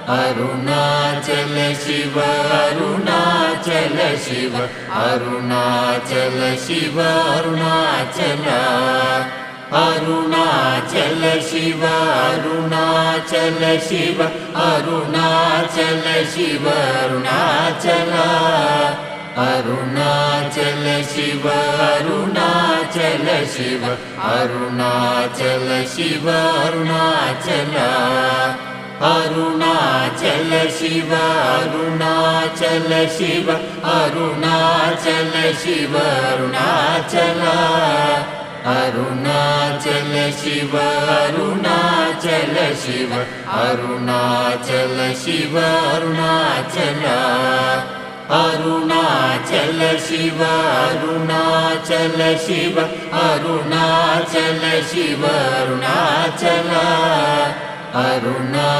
Arunachal Shiva Arunachal Shiva Arunachal Shiva Arunachal Arunachal Shiva Arunachal Shiva Arunachal Shiva Arunachal Arunachal Shiva Arunachal Shiva Arunachal Shiva Arunachal Arunachal Shiva Arunachal Shiva Arunachal Shiva Arunachal Arunachal Shiva Arunachal Shiva Arunachal Shiva Arunachal Arunachal Shiva Arunachal Shiva Arunachal Shiva Arunachal Aruna